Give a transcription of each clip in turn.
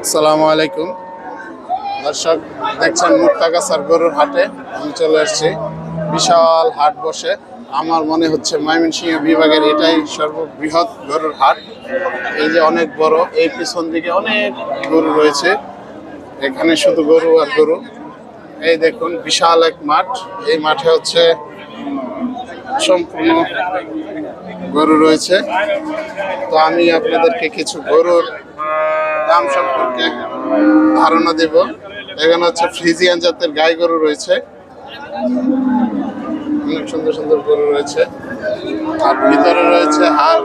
আসসালামু আলাইকুম দর্শক, দেখছেন মুক্তাগাছার গরুর হাটে। আমি চলে আসছি। বিশাল হাট বসে, আমার মনে হচ্ছে ময়মনসিংহ বিভাগের এটাই সর্ববৃহৎ গরুর হাট। এই যে অনেক বড়, এই পিছন দিকে অনেক গরু রয়েছে, এখানে শুধু গরু আর গরু। এই দেখুন বিশাল এক মাঠ, এই মাঠে হচ্ছে সম্পূর্ণ গরু রয়েছে। তো আমি আপনাদেরকে কিছু গরুর দাম সম্পর্কে ধারণা দেব। এখানে হচ্ছে ফ্রিজিয়ান জাতের গাই গরু রয়েছে, অনেক সুন্দর সুন্দর গরু রয়েছে। আর ভিতরে রয়েছে হাল।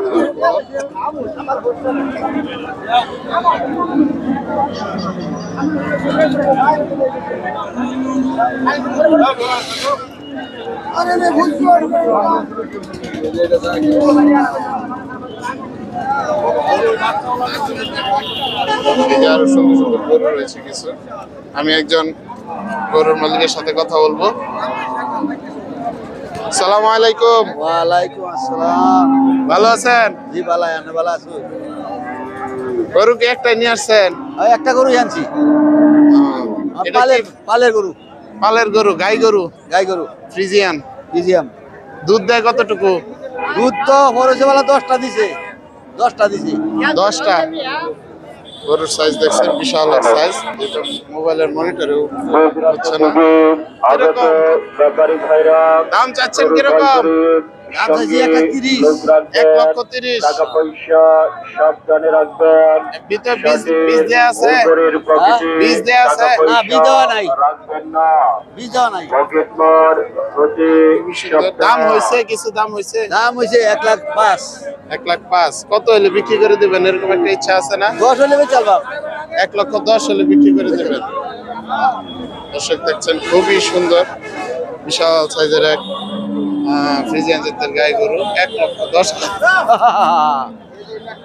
আরো সুন্দর সুন্দর গরু রয়েছে কিছু। আমি একজন গরুর মালিকের সাথে কথা বলবো। আসসালামু আলাইকুম। ওয়ালাইকুম আসসালাম। ভালো আছেন? জি ভালো, আপনি ভালো আছেন? গরু কি একটাই নিয়ে আসছেন? একটা গরু আনছি, এটা কি পালের গরু? পালের গরু, গাই গরু? গাই গরু, ফ্রিজিয়ান। ফ্রিজিয়ান। দুধ দেয় কতটুকু? দুধ তো খরচে বেলা 10টা দিছে। 10টা। গরুর সাইজ দেখছেন, বিশাল এক সাইজ, যেটা মোবাইলের মনিটরেও হচ্ছে না। দাম চাচ্ছেন কিরকম? দাম চাইছি 1.30। 1,30,000। ভিতরে বীজ দেয়া আছে? বীজ দেয়া আছে? না, বীজ দেওয়া নাই। বীজ দেওয়া নাই। দাম হয়েছে, কিছু দাম হয়েছে? দাম হয়েছে 1,05,000। 1,05,000। কত হলে বিক্রি করে দেবেন, এরকম একটা ইচ্ছা আছে না? 10 হলে চালবা। 1,10,000 হলে বিক্রি করে দেবেন। দর্শক দেখছেন, খুবই সুন্দর বিশাল সাইজের এক ফ্রিজিয়ান জাতের গাই গরু। 1,10,000।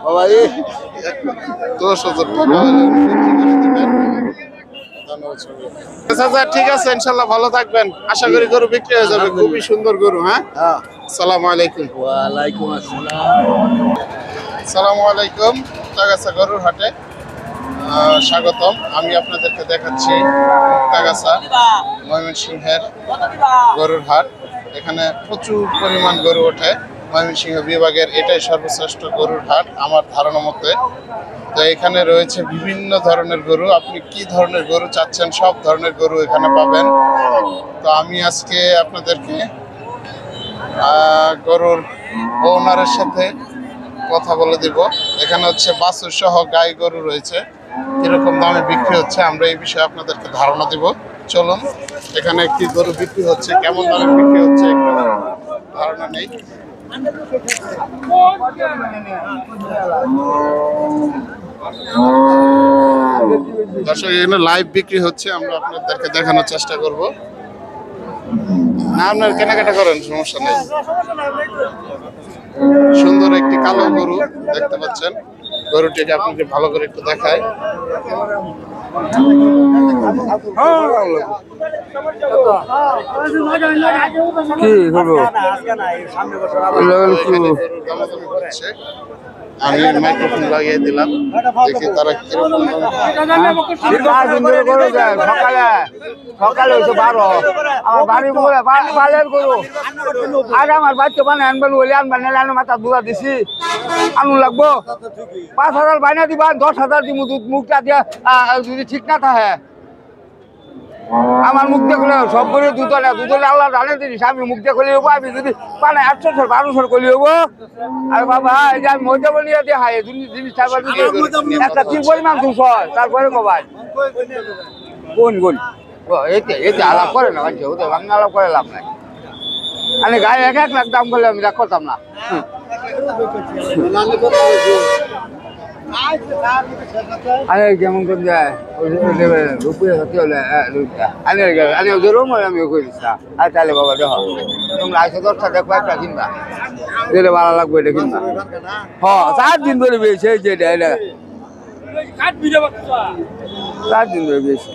বাবা 10,000 টাকা হলে বিক্রি করে দেবেন। আচ্ছা, ঠিক আছে, ইনশাল্লাহ ভালো থাকবেন। আশা করি গরু বিক্রি হয়ে যাবে। খুবই সুন্দর গরু। হ্যাঁ, আসসালামু আলাইকুম। ওয়ালাইকুম আসসালাম। আসসালামু আলাইকুম। মুক্তাগাছা গরুর হাটে স্বাগতম। আমি আপনাদেরকে দেখাচ্ছি মুক্তাগাছা ময়মনসিংহের গরুর হাট। এখানে প্রচুর পরিমাণ গরু ওঠে। ময়মনসিংহ বিভাগের এটাই সর্বশ্রেষ্ঠ গরুর হাট আমার ধারণা মতে। তো এখানে রয়েছে বিভিন্ন ধরনের গরু, আপনি কি ধরনের গরু চাচ্ছেন সব ধরনের গরু এখানে পাবেন। তো আমি আজকে আপনাদেরকে গরুর ওনারের সাথে কথা বলে দিব। এখানে হচ্ছে বাছুর সহ গাই গরু রয়েছে, কিরকম দামে বিক্রি হচ্ছে আমরা এই বিষয়ে আপনাদেরকে ধারণা দিব। চলুন, এখানে একটি গরু বিক্রি হচ্ছে, কেমন দামে বিক্রি হচ্ছে একটু ধারণা নেই। দর্শক, এখানে লাইভ বিক্রি হচ্ছে, আমরা আপনাদেরকে দেখানোর চেষ্টা করব। না, আপনার কেনাকাটা করেন, সমস্যা নেই। সুন্দর একটি কালো গরু দেখতে পাচ্ছেন। গরুটিকে আপনাকে ভালো করে একটু দেখায়। আমি মাইক্রোফোন লাগিয়ে দিলাম, দেখি তারা কিরকম। সকালে হয়েছে 12, আমার বাড়ি পালের গরু। আগে আমার বাচ্চা মানে আনবেন বলে আনবেন, নাহলে মাথা দুলা দিছি আনু লাগবো। 5,000 বাইনা দিবা, 10,000 দিব দুধ মুখটা দিয়া যদি ঠিক না থাকে। আমার মুখ দিয়ে খুলে সব করে দুধ হলে আল্লাহ জানে জিনিস। আমি মুখ দিয়ে খুলে হবো, আমি যদি পানে 800 1200 করলে হবো। আর বাবা এই যে আমি মধ্যে বলিয়ে দিয়ে হাই জিনিসটা একটা কি পরিমাণ দুষ হয়, তারপরে কবাই কোন কোন এতে আলাপ করে না, ওদের বাংলা আলাপ করে লাভ নাই। আমি গায়ে 1 লাখ দাম করলে আমি করতাম না। আরে কেমন করে যায় আমি তাহলে বাবা দেখো, তোমরা 10টা দেখো, একটা কিনবা দিলে ভালো লাগবে, এটা কিনবা। হ্যাঁ, 4 দিন ধরে বেশি, যেটা 4 দিন ধরে বেশি।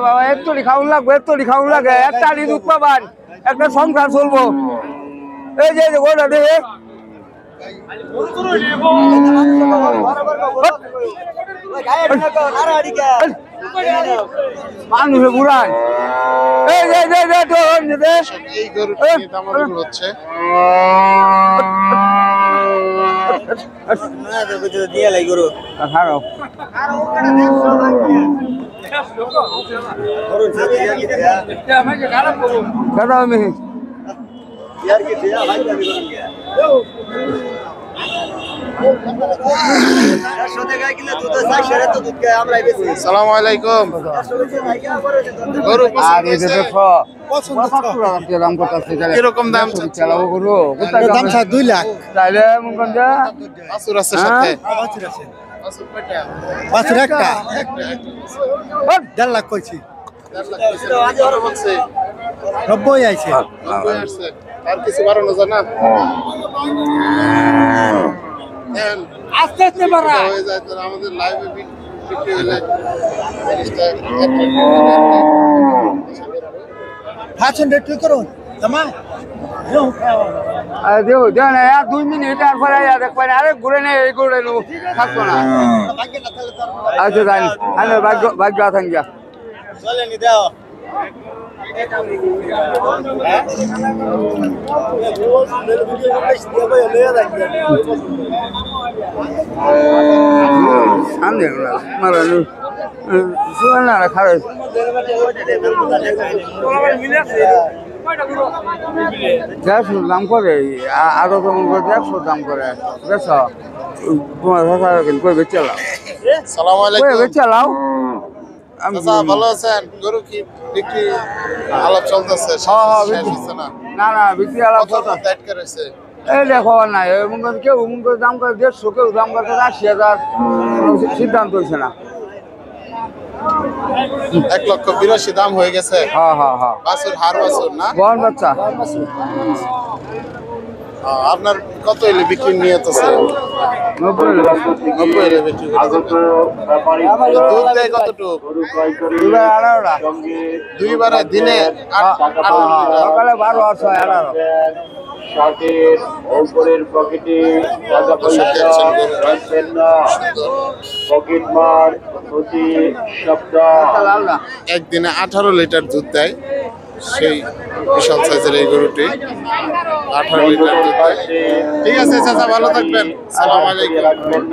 বাবা একটুরি খাউন লাগবে, একটুরি খাউন লাগে, একটা দুধ পাবান, একটা সংসার চলবো। এই যে গোটা দেখে মানুষে বুড়ায় এই গরুটি নিয়ে দামাদামি হচ্ছে। সালাম আলাইকুম। গরু কিরকম দাম দাম 2 লাখ। বাছুর আছে সাথে? বাছুর একটা 1.5 লাখ কইছি। 90 আইছে। আর কিছু বাড়ানো যায় না? আস্তে আস্তে বাড়া হয়ে যায় তো আমাদের লাইভে বিক্রি হলে জিনিসটা ফাছন রেট কি করুন জামা দেখো জানে 2 মিনিট তারপরে দেখবেন আরে ঘুরে নেই এই ঘুরে নেব থাকতো না। আচ্ছা জানি আমি ভাগ্য থাকি চলে নি দাও সামনে মারানো সুনা খারাপ দেড়শো দাম করে আরো কেমন করে 150 দাম করে বেশ তোমার কই বেচে লাও সালাম কই আলাইকুম। বেচে লাও আমি চাচা ভালো আছেন? গরু কি বিক্রি আলাপ চলতেছে? শেষ হচ্ছে না? না না বিক্রি আলাপ কত মধ্যে আটকে রয়েছে? এই দেখো নাই কেউ দাম করে 150 কেউ দাম করে 80,000 সিদ্ধান্ত হয়েছে না। 1,82,000 দাম হয়ে গেছে। হ্যাঁ হ্যাঁ হ্যাঁ বাছুর হার বাছুর না? বহন বাচ্চা আপনার কত হইলে বিক্রি নিয়ত আছে? 90 হইলে বিক্রি করে দুধ দেয় কতটুকু? দুবার 18টা দুইবারে দিনে 8 লিটার। সকালে 12 আর 6 18 শার্টের উপরের পকেটে টাকা পয়সা রাখবেন না। পকেট মার প্রতি সপ্তাহ লালটা একদিনে 18 লিটার দুধ দেয়। সেই বিশাল সাইজের এই গরুটি 18 লিটার দুধ দেয়। ঠিক আছে চাচা, ভালো থাকবেন। সালাম আলাইকুম। রাখবেন না।